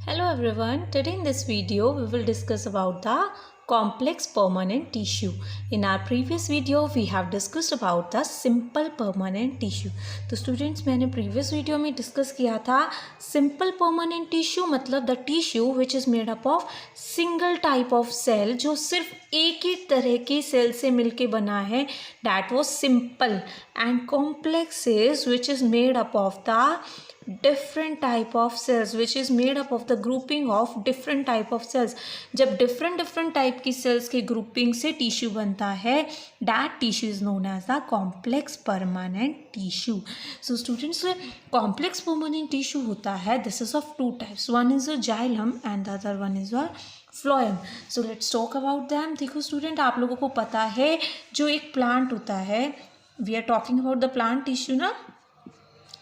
Hello everyone, today in this video we will discuss about the complex permanent tissue. In our previous video we have discussed about the simple permanent tissue. तो students मैंने previous video में discuss किया था simple permanent tissue मतलब the tissue which is made up of single type of cell जो सिर्फ एक ही तरह की सेल से मिलके बना है, that was simple. And complex is which is made up of the different type of cells which is made up of the grouping of different type of cells. जब different type की cells के grouping से tissue बनता है, that tissue is known as the complex permanent tissue. So students, complex permanent tissue होता है, this is of two types. One is a xylem and the other one is a phloem. So let's talk about them. देखो student, आप लोगों को पता है जो एक प्लांट होता है, we are talking about the plant tissue ना.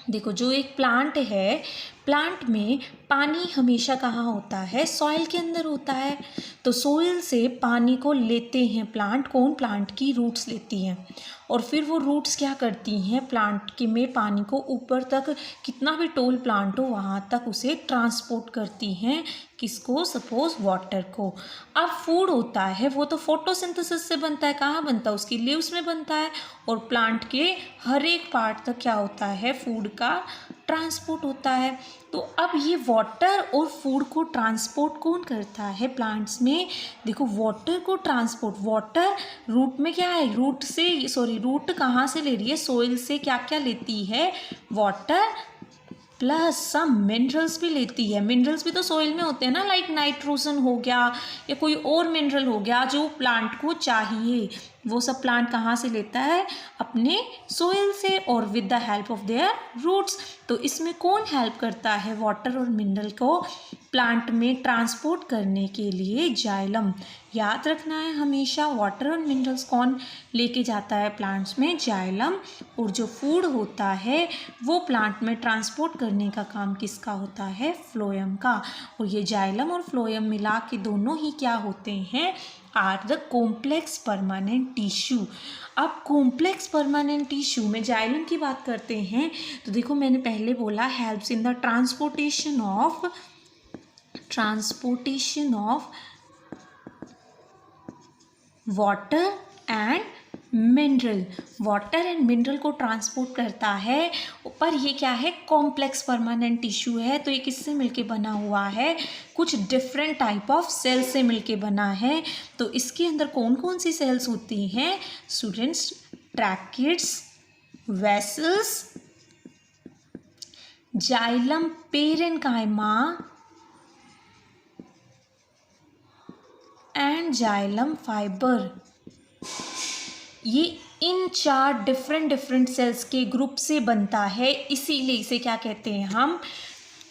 देखो जो एक प्लांट है, प्लांट में पानी हमेशा कहाँ होता है? सॉइल के अंदर होता है. तो सॉइल से पानी को लेते हैं प्लांट. कौन? प्लांट की रूट्स लेती हैं और फिर वो रूट्स क्या करती हैं? प्लांट के में पानी को ऊपर तक, कितना भी टोल प्लांट हो वहाँ तक उसे ट्रांसपोर्ट करती हैं. किसको? सपोज वाटर को. अब फूड होता है वो तो फोटोसिंथेसिस से बनता है. कहाँ बनता है? उसकी लीव्स में बनता है. और प्लांट के हर एक पार्ट तक क्या होता है? फूड का ट्रांसपोर्ट होता है. तो अब ये वाटर और फूड को ट्रांसपोर्ट कौन करता है प्लांट्स में? देखो वाटर को ट्रांसपोर्ट, वाटर रूट में क्या है? रूट कहाँ से ले रही है? सोइल से क्या क्या लेती है? वाटर प्लस सम मिनरल्स भी लेती है. मिनरल्स भी तो सोइल में होते हैं ना, लाइक नाइट्रोजन हो गया या कोई और मिनरल हो गया जो प्लांट को चाहिए. वो सब प्लांट कहाँ से लेता है? अपने सोइल से और with the help of their roots. तो इसमें कौन हेल्प करता है वाटर और मिनरल को प्लांट में ट्रांसपोर्ट करने के लिए? जाइलम. याद रखना है हमेशा, वाटर और मिनरल्स कौन लेके जाता है प्लांट्स में? जाइलम. और जो फूड होता है वो प्लांट में ट्रांसपोर्ट करने का काम किसका होता है? फ्लोएम का. और ये जाइलम और फ्लोएम मिला के दोनों ही क्या होते हैं? Are the complex permanent tissue. अब कॉम्प्लेक्स परमानेंट टिश्यू में जाइलम की बात करते हैं तो देखो मैंने पहले बोला helps in the transportation of water and mineral. Water and mineral को ट्रांसपोर्ट करता है. पर ये क्या है? कॉम्प्लेक्स परमानेंट टिश्यू है. तो ये किससे मिलके बना हुआ है? कुछ डिफरेंट टाइप ऑफ सेल से मिलके बना है. तो इसके अंदर कौन कौन सी सेल्स होती हैं students? Tracheids, vessels, xylem parenchyma and xylem fibre. ये इन चार डिफरेंट सेल्स के ग्रुप से बनता है, इसीलिए इसे क्या कहते हैं हम?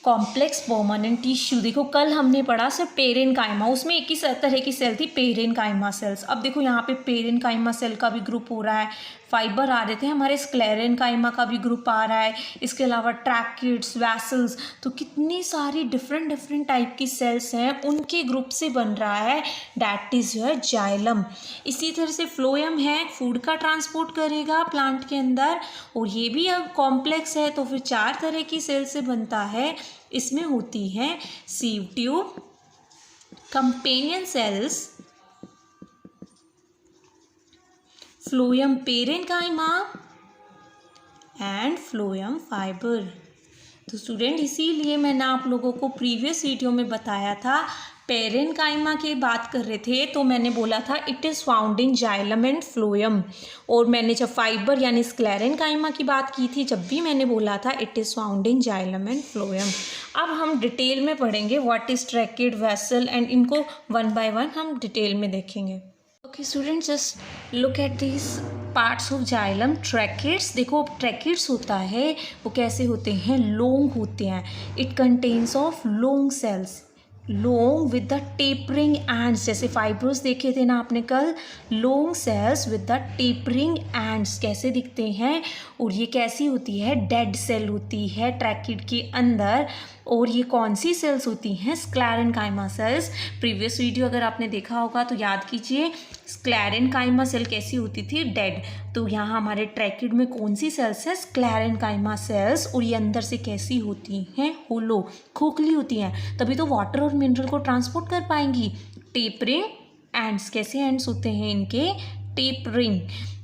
Complex permanent tissue. देखो कल हमने पढ़ा सिर्फ पेरेन्काइमा, उसमें एक ही तरह की सेल थी, पेरेन्काइमा सेल्स. अब देखो यहाँ पे पेरेन्काइमा सेल का भी ग्रुप हो रहा है. फाइबर आ रहे थे हमारे, स्क्लेरेन्काइमा का भी ग्रुप आ रहा है. इसके अलावा ट्रैकिड्स, वैसल्स, तो कितनी सारी डिफरेंट टाइप की सेल्स हैं, उनके ग्रुप से बन रहा है. That is your xylem. इसी तरह से फ्लोएम है, फूड का ट्रांसपोर्ट करेगा प्लांट के अंदर. और ये भी अब कॉम्प्लेक्स है तो फिर चार तरह की सेल से बनता है. इसमें होती हैं sieve tube, companion cells, phloem parenchyma and phloem fibre. तो स्टूडेंट इसीलिए मैंने आप लोगों को प्रीवियस वीडियो में बताया था, पेरेन्काइमा की बात कर रहे थे तो मैंने बोला था it is found in xylem and phloem. और मैंने जब फाइबर यानी स्क्लेरेन्काइमा की बात की थी जब भी मैंने बोला था it is found in xylem and phloem. अब हम डिटेल में पढ़ेंगे what is tracheid, vessel and इनको वन बाय वन हम डिटेल में देखेंगे. Okay student, just look at this parts of xylem. Tracheids, देखो ट्रैकिड्स होता है वो कैसे होते हैं? लॉन्ग होते हैं. It contains of long cells, long with the tapering ends. जैसे फाइब्रोस देखे थे ना आपने कल, long cells with the tapering ends कैसे दिखते हैं. और ये कैसी होती है? डेड सेल होती है ट्रैकिड के अंदर. और ये कौन सी सेल्स होती हैं? Sclerenchyma sales. प्रीवियस वीडियो अगर आपने देखा होगा तो याद कीजिए स्क्लेरेनकाइमा सेल कैसी होती थी? डेड। तो यहाँ हमारे ट्रैकिड में कौन सी सेल्स है? Sclerenchyma cells. और ये अंदर से कैसी होती हैं? होलो, खोखली होती हैं, तभी तो वाटर और मिनरल को ट्रांसपोर्ट कर पाएंगी। टेपरिंग एंड्स, कैसे एंड्स होते हैं इनके? टेपरिंग।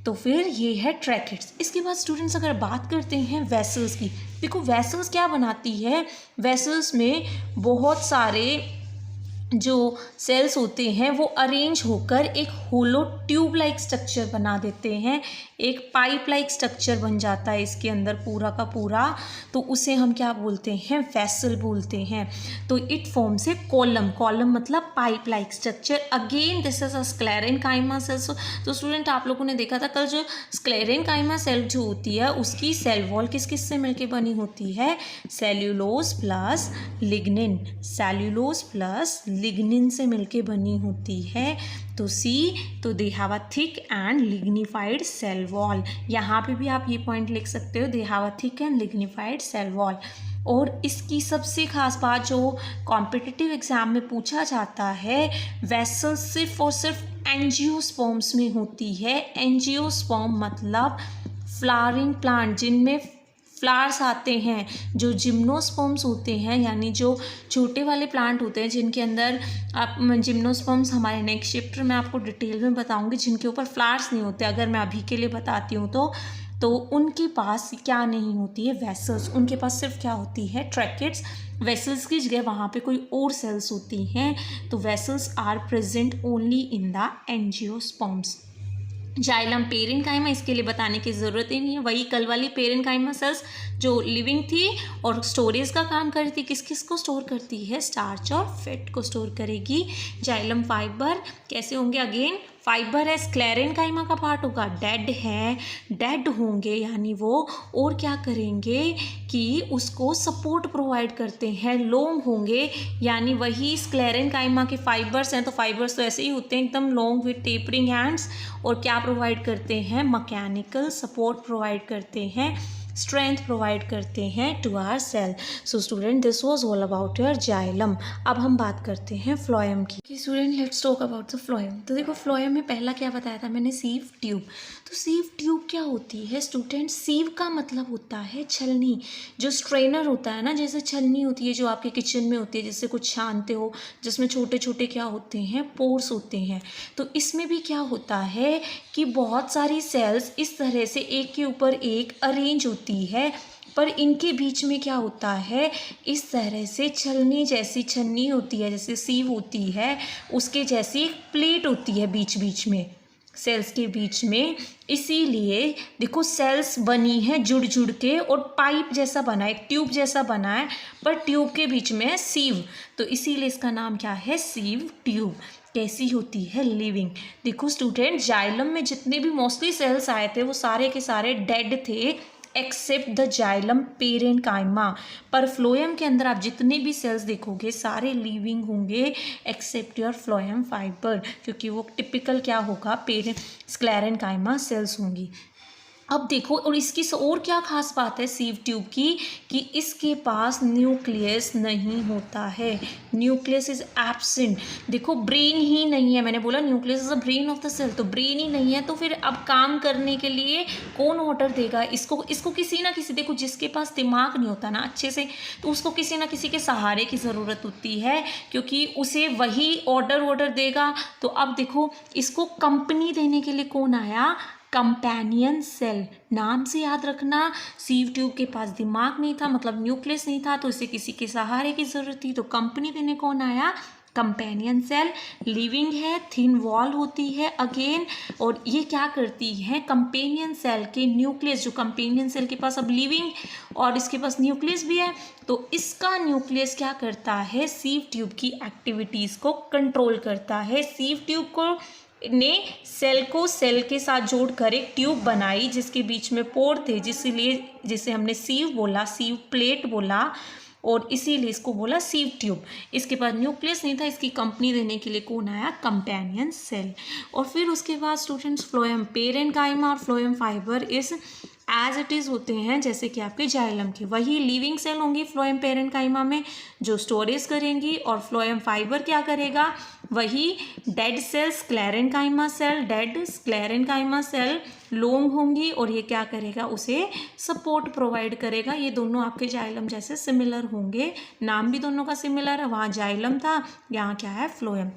तो फिर ये है ट्रैकिड्स। इसके बाद स्टूडेंट्स अगर बात करते हैं वेसल्स की, देखो वेसल्स क्या बनाती है? वेसल्स में बहुत सारे जो सेल्स होते हैं वो अरेंज होकर एक होलो ट्यूब लाइक स्ट्रक्चर बना देते हैं, एक पाइप लाइक स्ट्रक्चर बन जाता है इसके अंदर पूरा का पूरा। तो उसे हम क्या बोलते हैं? वेसल बोलते हैं। तो it forms a column, column मतलब pipe like structure. Again this is a sclerenchyma cell. तो स्टूडेंट आप लोगों ने देखा था कल जो स्क्लेरेनकाइमा सेल जो होती है उसकी सेल वॉल किस किस से मिलकर बनी होती है? Cellulose plus lignin, cellulose plus lignin से मिलके बनी होती है। तो सी, तो they have a thick and lignified cell wall. यहाँ पे भी आप ये पॉइंट लिख सकते हो, they have a thick and lignified cell wall. और इसकी सबसे खास बात जो कॉम्पिटिटिव एग्जाम में पूछा जाता है, वेसल सिर्फ और सिर्फ एंजियोस्पर्म्स में होती है। एंजियोस्पर्म मतलब फ्लावरिंग प्लांट जिनमें फ्लावर्स आते हैं। जो जिम्नोस्पर्म्स होते हैं यानी जो छोटे वाले प्लांट होते हैं जिनके अंदर आप जिम्नोस्पर्म्स हमारे नेक्स्ट चैप्टर में आपको डिटेल में बताऊंगी, जिनके ऊपर फ्लावर्स नहीं होते। अगर मैं अभी के लिए बताती हूँ तो उनके पास क्या नहीं होती है? वेसल्स। उनके पास सिर्फ क्या होती है? ट्रैकिड्स। वेसल्स की जगह वहाँ पे कोई और सेल्स होती हैं। तो vessels are present only in the angiosperms. Xylem parenchyma, इसके लिए बताने की ज़रूरत ही नहीं है, वही कल वाली पेरेन्काइमा सेल्स जो लिविंग थी और स्टोरेज का काम करती थी। किस किस को स्टोर करती है? स्टार्च और फैट को स्टोर करेगी। जाइलम फाइबर कैसे होंगे? अगेन फाइबर है, स्क्लेरेनकाइमा का पार्ट होगा, डेड है, डेड होंगे यानी वो और क्या करेंगे कि उसको सपोर्ट प्रोवाइड करते हैं। लॉन्ग होंगे यानी वही स्क्लेरेनकाइमा के फाइबर्स हैं, तो फाइबर्स तो ऐसे ही होते हैं एकदम लॉन्ग विथ टेपरिंग हैंड्स। और क्या प्रोवाइड करते हैं? मैकेनिकल सपोर्ट प्रोवाइड करते हैं, स्ट्रेंथ प्रोवाइड करते हैं to our cell. So student this was all about your xylem. अब हम बात करते हैं फ्लोएम की। Student let's talk about the phloem. तो देखो फ्लोएम में पहला क्या बताया था मैंने? Sieve tube. तो सीव ट्यूब क्या होती है स्टूडेंट? सीव का मतलब होता है छलनी। जो स्ट्रेनर होता है ना, जैसे छलनी होती है जो आपके किचन में होती है, जिससे कुछ छानते हो, जिसमें छोटे छोटे क्या होते हैं? पोर्स होते हैं। तो इसमें भी क्या होता है कि बहुत सारी सेल्स इस तरह से एक के ऊपर एक अरेंज होती है, पर इनके बीच में क्या होता है? इस तरह से छलनी जैसी छन्नी होती है, जैसे सीव होती है उसके जैसी एक प्लेट होती है बीच बीच में, सेल्स के बीच में। इसीलिए देखो सेल्स बनी है जुड़ जुड़ के और पाइप जैसा बना है, ट्यूब जैसा बना है, पर ट्यूब के बीच में है सीव, तो इसीलिए इसका नाम क्या है? Sieve tube. कैसी होती है? लिविंग। देखो स्टूडेंट जाइलम में जितने भी मोस्टली सेल्स आए थे वो सारे के सारे डेड थे एक्सेप्ट द जाइलम पेरेन्काइमा। पर फ्लोएम के अंदर आप जितने भी सेल्स देखोगे सारे लिविंग होंगे एक्सेप्ट योर फ्लोएम फाइबर, क्योंकि वो टिपिकल क्या होगा? स्क्लेरेनकाइमा सेल्स होंगी। अब देखो और इसकी और क्या खास बात है सीव ट्यूब की कि इसके पास न्यूक्लियस नहीं होता है। Nucleus is absent. देखो ब्रेन ही नहीं है, मैंने बोला nucleus is the brain of the cell, तो ब्रेन ही नहीं है तो फिर अब काम करने के लिए कौन ऑर्डर देगा इसको किसी ना किसी, देखो जिसके पास दिमाग नहीं होता ना अच्छे से, तो उसको किसी ना किसी के सहारे की ज़रूरत होती है, क्योंकि उसे वही ऑर्डर देगा। तो अब देखो इसको कंपनी देने के लिए कौन आया? Companion cell. नाम से याद रखना, सीव ट्यूब के पास दिमाग नहीं था, मतलब न्यूक्लियस नहीं था, तो इसे किसी के सहारे की जरूरत थी, तो कंपनी देने कौन आया? Companion cell. लिविंग है, थिन वॉल होती है अगेन, और ये क्या करती है? कंपेनियन सेल के न्यूक्लियस, जो कंपेनियन सेल के पास अब लिविंग और इसके पास न्यूक्लियस भी है, तो इसका न्यूक्लियस क्या करता है? सीव ट्यूब की एक्टिविटीज़ को कंट्रोल करता है। सीव ट्यूब को ने सेल को सेल के साथ जोड़कर एक ट्यूब बनाई जिसके बीच में पोर थे, जिसलिए जिसे हमने सीव बोला, सीव प्लेट बोला, और इसीलिए इसको बोला सीव ट्यूब। इसके पास न्यूक्लियस नहीं था, इसकी कंपनी देने के लिए कौन आया? Companion cell. और फिर उसके बाद स्टूडेंट्स फ्लोएम पेरेन्काइमा और phloem fibre is as it is होते हैं जैसे कि आपके जाइलम के। वही लिविंग सेल होंगी फ्लोएम पेरेन्काइमा में जो स्टोरेज करेंगी, और फ्लोएम फाइबर क्या करेगा, वही dead cells sclerenchyma cell, dead sclerenchyma cell long होंगी और ये क्या करेगा, उसे सपोर्ट प्रोवाइड करेगा। ये दोनों आपके जाइलम जैसे सिमिलर होंगे, नाम भी दोनों का सिमिलर है, वहाँ जाइलम था, यहाँ क्या है फ्लोएम।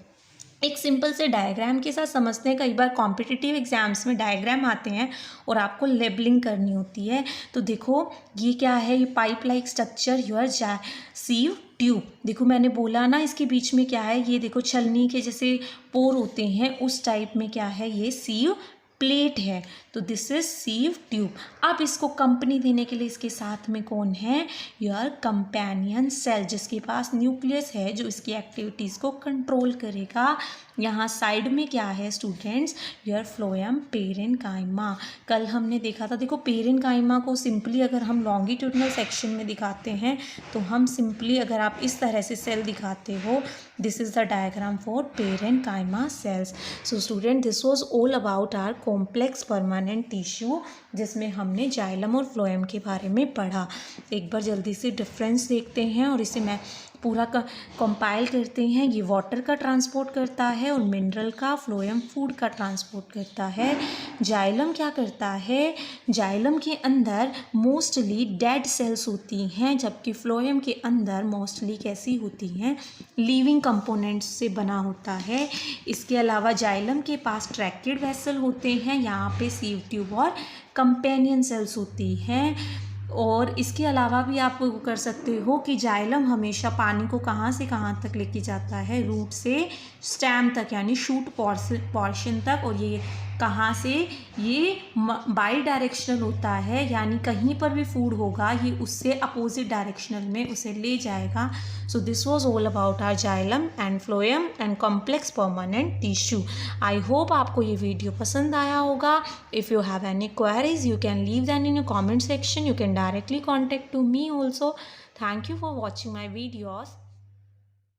एक सिंपल से डायग्राम के साथ समझते हैं। कई बार कॉम्पिटिटिव एग्जाम्स में डायग्राम आते हैं और आपको लेबलिंग करनी होती है। तो देखो ये क्या है, ये pipe like structure your sieve tube. देखो मैंने बोला ना इसके बीच में क्या है, ये देखो छलनी के जैसे पोर होते हैं उस टाइप में क्या है, ये सीव प्लेट है। तो दिस इज सीव ट्यूब। अब इसको कंपनी देने के लिए इसके साथ में कौन है, योर कंपेनियन सेल, जिसके पास न्यूक्लियस है जो इसकी एक्टिविटीज़ को कंट्रोल करेगा। यहाँ साइड में क्या है स्टूडेंट्स, योर फ्लोएम पेरेन्काइमा। कल हमने देखा था, देखो पेरेन्काइमा को सिंपली अगर हम लॉन्गिट्यूडनल सेक्शन में दिखाते हैं तो हम सिंपली अगर आप इस तरह से सेल दिखाते हो, this is the diagram for parenchyma cells. So student this was all about our complex permanent tissue, जिसमें हमने जाइलम और फ्लोएम के बारे में पढ़ा। एक बार जल्दी से डिफरेंस देखते हैं और इसे मैं पूरा कंपाइल करते हैं। ये वाटर का ट्रांसपोर्ट करता है और मिनरल का, फ्लोएम फूड का ट्रांसपोर्ट करता है। जाइलम क्या करता है, जाइलम के अंदर मोस्टली डेड सेल्स होती हैं, जबकि फ्लोएम के अंदर मोस्टली कैसी होती हैं, लिविंग कंपोनेंट्स से बना होता है। इसके अलावा जाइलम के पास ट्रैक्टेड वेसल होते हैं, यहाँ पे सीव ट्यूब और कंपेनियन सेल्स होती हैं। और इसके अलावा भी आप कर सकते हो कि जाइलम हमेशा पानी को कहाँ से कहाँ तक लेके जाता है, रूट से स्टेम तक यानी शूट पोर्शन तक। और ये कहाँ से, ये बाई डायरेक्शनल होता है, यानी कहीं पर भी फूड होगा ये उससे अपोजिट डायरेक्शनल में उसे ले जाएगा। So this was all about our xylem and phloem and complex permanent tissue. I hope आपको ये वीडियो पसंद आया होगा। If you have any queries you can leave them in comment section, you can directly contact to me also. Thank you for watching my videos.